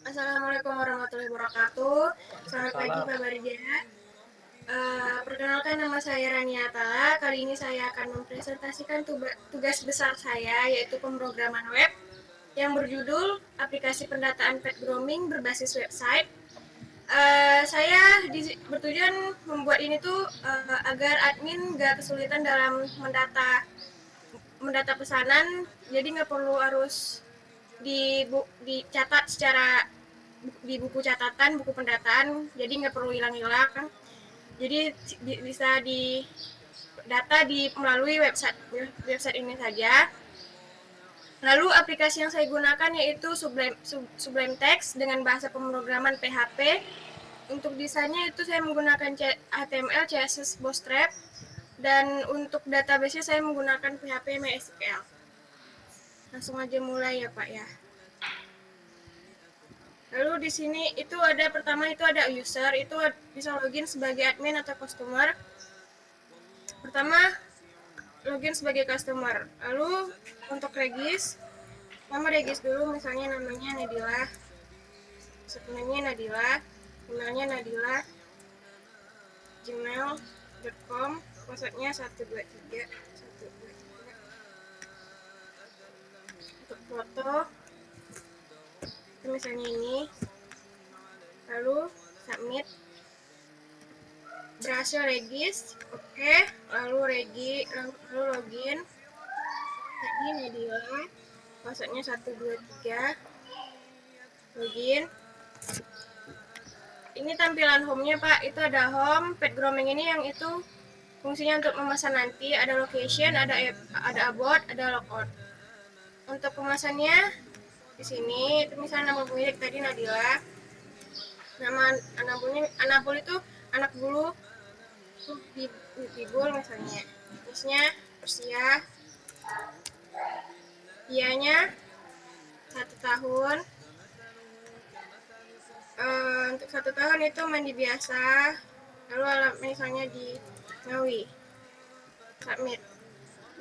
Assalamualaikum warahmatullahi wabarakatuh. Selamat pagi Waalaikumsalam. Pak Barja. Perkenalkan nama saya Rania Atala. Kali ini saya akan mempresentasikan tugas besar saya yaitu pemrograman web yang berjudul aplikasi pendataan pet grooming berbasis website. Saya bertujuan membuat ini tuh agar admin gak kesulitan dalam mendata pesanan, jadi nggak perlu harus dicatat secara di buku catatan, buku pendataan, jadi nggak perlu hilang-hilang. Jadi bisa di data melalui website ini saja. Lalu aplikasi yang saya gunakan yaitu Sublime Text dengan bahasa pemrograman PHP. Untuk desainnya itu saya menggunakan HTML, CSS, Bootstrap, dan untuk database-nya saya menggunakan PHP MySQL. Langsung aja mulai ya Pak ya. Lalu di sini itu pertama itu ada user, itu bisa login sebagai admin atau customer. Pertama login sebagai customer. Lalu untuk nama regis dulu, misalnya namanya Nadila, sebenarnya Nadila, emailnya Nadila, gmail.com, passwordnya 123. Untuk foto itu misalnya ini, lalu submit, berhasil regis, oke, lalu login, tadi Nadila, passwordnya 123, login. Ini tampilan home-nya Pak, itu ada home, pet grooming ini yang itu fungsinya untuk memesan nanti, ada location, ada about, ada logout. Untuk pemesannya di sini, itu misalnya nama pemilik tadi Nadila, nama anak bulu itu anak bulu Pitbull misalnya, terusnya usia, ianya 1 tahun. Untuk 1 tahun itu mandi biasa, lalu misalnya di Ngawi, submit,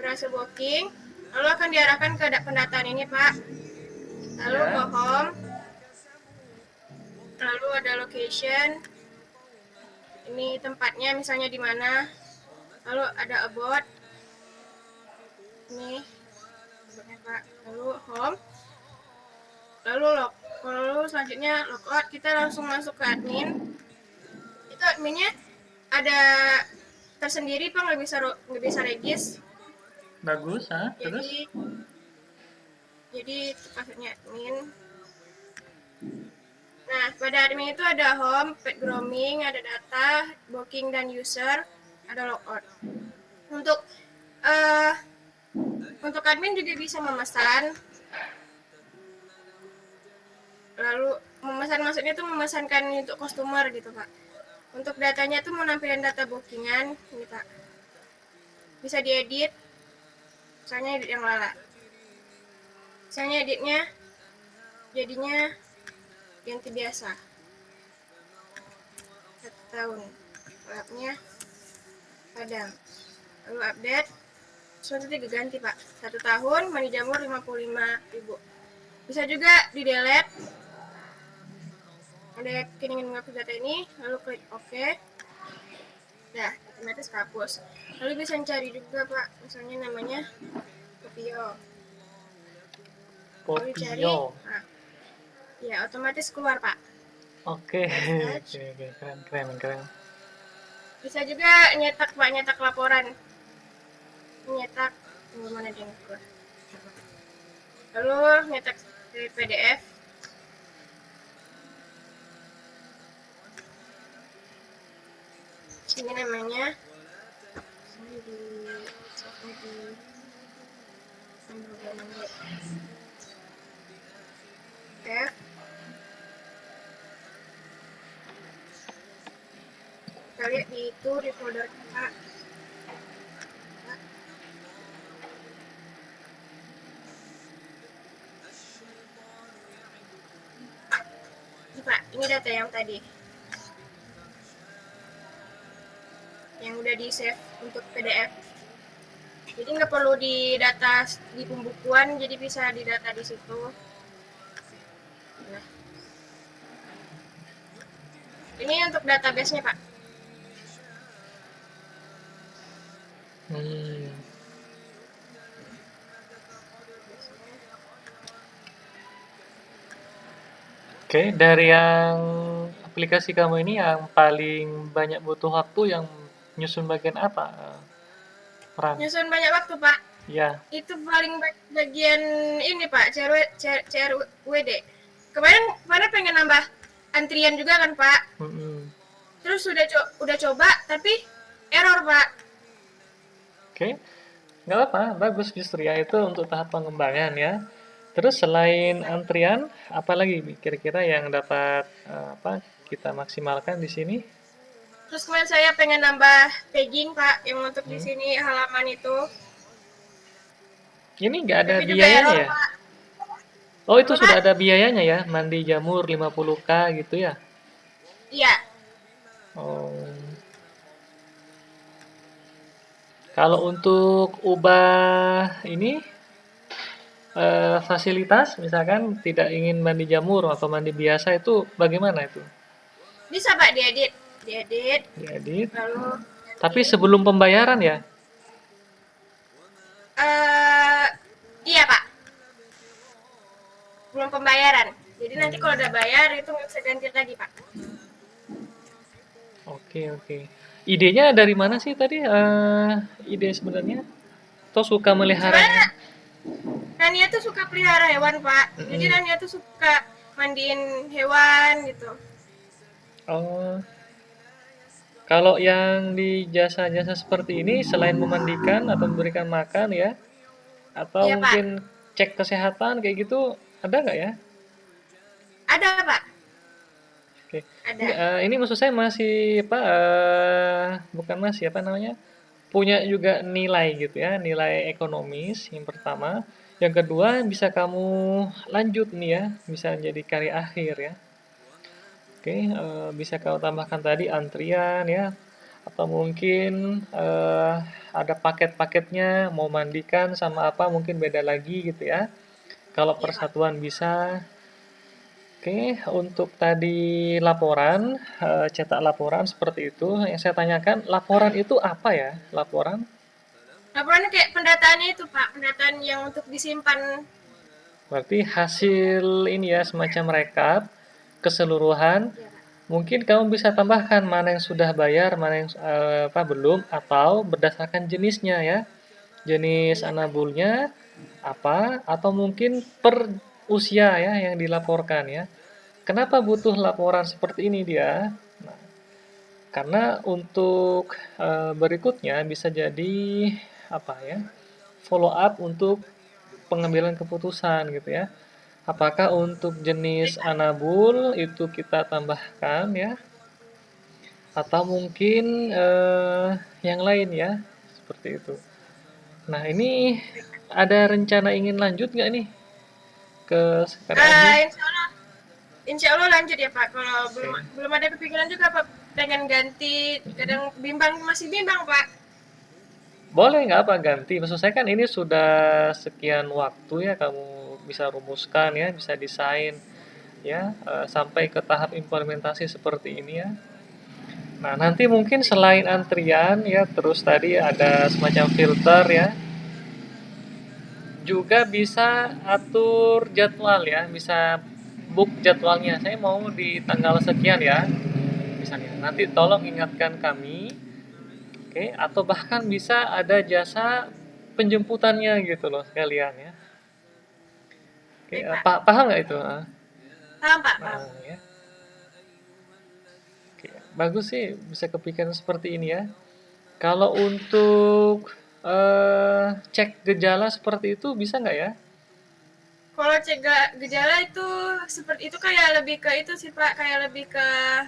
berhasil booking, lalu akan diarahkan ke pendataan ini Pak, lalu Ya. ke home, lalu ada location, ini tempatnya misalnya di mana, lalu ada about, ini aboutnya Pak, lalu home, lalu selanjutnya logout, kita langsung masuk ke admin. Itu adminnya ada tersendiri Pak, nggak bisa regis. Bagus, terus? Jadi passwordnya admin. Nah, pada admin itu ada home, pet grooming, ada data, booking dan user, ada logout. Untuk uh, untuk admin juga bisa memesan. Lalu memesan maksudnya itu memesankan untuk customer gitu Pak. Untuk datanya itu mau nampilin data bookingan, ini Pak. Bisa diedit, misalnya edit yang lala. Misalnya editnya jadinya ganti biasa. 1 tahun. Labnya padang. Lalu update, selanjutnya diganti Pak. 1 tahun, mani jamur 55.000. Bisa juga di delete. Anda yakin ingin menghapus data ini, lalu klik OK. Nah, otomatis hapus. Lalu bisa cari juga Pak, misalnya namanya Popio. Lalu cari, Popio. nah, ya otomatis keluar Pak. Oke. Search. Oke, keren. Bisa juga nyetak Pak, nyetak laporan. Nyetak, gimana dia keluar. Lalu nyetak di PDF. Ini namanya, ini di F. Kita lihat di folder kita. Ini Pak, ini data yang tadi. Yang udah di save untuk PDF. Jadi nggak perlu di data di pembukuan, jadi bisa didata di situ. Nah, Ini untuk database-nya, Pak. Hmm. Oke, dari yang aplikasi kamu ini yang paling banyak butuh waktu yang nyusun bagian apa, Ran? Nyusun banyak waktu, Pak. Ya, Itu paling bagian ini, Pak, CRWD. Kemarin pengen nambah antrian juga kan, Pak. mm-mm. Terus udah coba tapi error, Pak. Oke, nggak apa, bagus justru ya itu untuk tahap pengembangan ya. Terus selain antrian, apa lagi kira-kira yang dapat apa kita maksimalkan di sini? Terus kemarin saya pengen nambah pegging, Pak, yang untuk di Hmm. sini halaman itu. Ini nggak ada Tapi juga biayanya error, ya? Pak. Oh, itu Apa, sudah Pak? ada biayanya ya, mandi jamur 50K gitu ya? Iya. Oh. Kalau untuk ubah ini fasilitas, misalkan tidak ingin mandi jamur atau mandi biasa itu bagaimana itu? Bisa, Pak, diedit. Diedit. Diedit. Lalu Tapi gantiin. sebelum pembayaran ya? eh iya, Pak. Belum pembayaran. Jadi nanti kalau udah Hmm, bayar itu nggak bisa ganti lagi, Pak. oke oke. Idenya dari mana sih tadi? Ide sebenarnya? Atau suka melihara? Sebenarnya Rania tuh suka pelihara hewan, Pak. Jadi Mm-mm. Rania tuh suka mandiin hewan gitu. Oh, kalau yang di jasa-jasa seperti ini, selain memandikan atau memberikan makan ya, atau Iya, Pak. mungkin cek kesehatan kayak gitu, ada nggak ya? Ada, Pak. Oke. Ada. Nggak, ini maksud saya masih apa? Bukan masih apa namanya? Punya juga nilai gitu ya, nilai ekonomis yang pertama. Yang kedua bisa kamu lanjut nih ya, bisa jadi karya akhir ya. Oke, bisa kamu tambahkan tadi antrian ya, atau mungkin ada paket-paketnya, mau mandikan sama apa mungkin beda lagi gitu ya. Kalau Iya, Pak. persatuan bisa. Oke, untuk tadi laporan, cetak laporan seperti itu. Yang saya tanyakan, laporan itu apa ya? Laporan? Laporannya kayak pendataannya itu, Pak. Pendataan yang untuk disimpan. Berarti hasil ini ya, semacam rekap keseluruhan. Iya, Pak. Mungkin kamu bisa tambahkan mana yang sudah bayar, mana yang apa belum, atau berdasarkan jenisnya ya. Jenis Iya, Pak. anabulnya apa, atau mungkin per usia ya yang dilaporkan ya. Kenapa butuh laporan seperti ini dia? Karena untuk berikutnya bisa jadi apa ya? Follow up untuk pengambilan keputusan gitu ya. Apakah untuk jenis anabul itu kita tambahkan ya atau mungkin yang lain ya seperti itu. Nah, ini ada rencana ingin lanjut nggak nih ke sektor akhir? Insya Allah, insya Allah lanjut ya, Pak. Kalau belum Oke. belum ada kepikiran juga, Pak. Pengen ganti. Mm-mm. Kadang bimbang, masih bimbang, Pak. Boleh nggak apa ganti? Maksud saya kan ini sudah sekian waktu ya kamu bisa rumuskan ya, bisa desain ya, sampai ke tahap implementasi seperti ini ya. Nah, nanti mungkin selain antrian ya, terus tadi ada semacam filter ya, juga bisa atur jadwal ya, bisa book jadwalnya. Saya mau di tanggal sekian ya, misalnya. Nanti tolong ingatkan kami, oke, atau bahkan bisa ada jasa penjemputannya gitu loh sekalian ya. Oke, Baik, Pak. paham nggak itu? Paham, Pak. Paham. Nah, ya. Oke, bagus sih bisa kepikiran seperti ini ya. Kalau untuk cek gejala seperti itu bisa nggak ya? Kalau cegah gejala itu seperti itu kayak lebih ke itu sih, Pak. Kayak lebih ke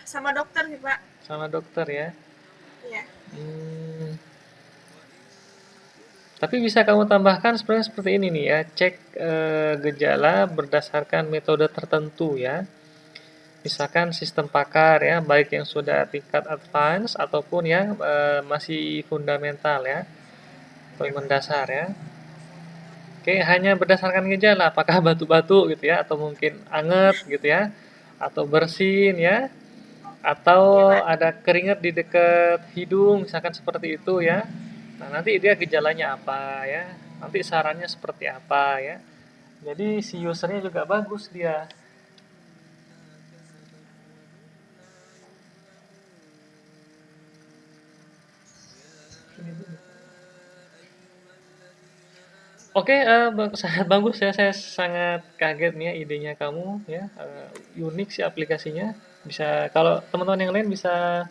sama dokter sih, Pak. Sama dokter ya. Iya. Hmm, tapi bisa kamu tambahkan sebenarnya seperti ini nih ya, cek gejala berdasarkan metode tertentu ya. Misalkan sistem pakar ya, baik yang sudah tingkat advance ataupun yang masih fundamental ya, atau yang mendasar ya. Oke, hanya berdasarkan gejala, apakah batu-batu gitu ya, atau mungkin anget gitu ya, atau bersin ya. atau Iya, Pak. ada keringat di dekat hidung, misalkan seperti itu ya. Nah, nanti dia gejalanya apa ya, nanti sarannya seperti apa ya. Jadi si usernya juga bagus dia. Oke, sangat bagus ya. Saya sangat kaget nih ya idenya kamu ya. Unik sih aplikasinya. Bisa kalau teman-teman yang lain bisa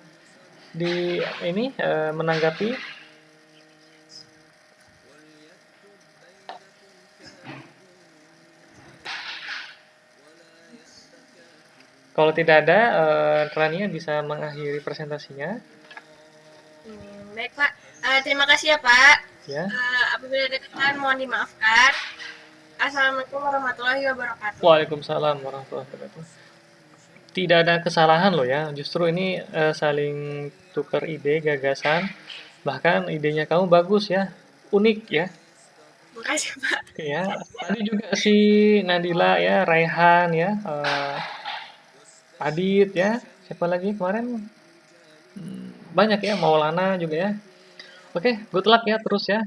di ini menanggapi. Kalau tidak ada, Rania bisa mengakhiri presentasinya Baik, Pak. Terima kasih ya, Pak. ya. Apabila ada kesalahan mohon dimaafkan. Assalamualaikum warahmatullahi wabarakatuh. Waalaikumsalam warahmatullahi wabarakatuh. Tidak ada kesalahan loh ya. Justru ini saling tukar ide, gagasan. Bahkan idenya kamu bagus ya. Unik ya. Terima kasih, Pak. Ya, tadi juga si Nadila ya, Raihan ya, Adit ya, siapa lagi kemarin? Banyak ya, Maulana juga ya. Oke, good luck ya terus ya.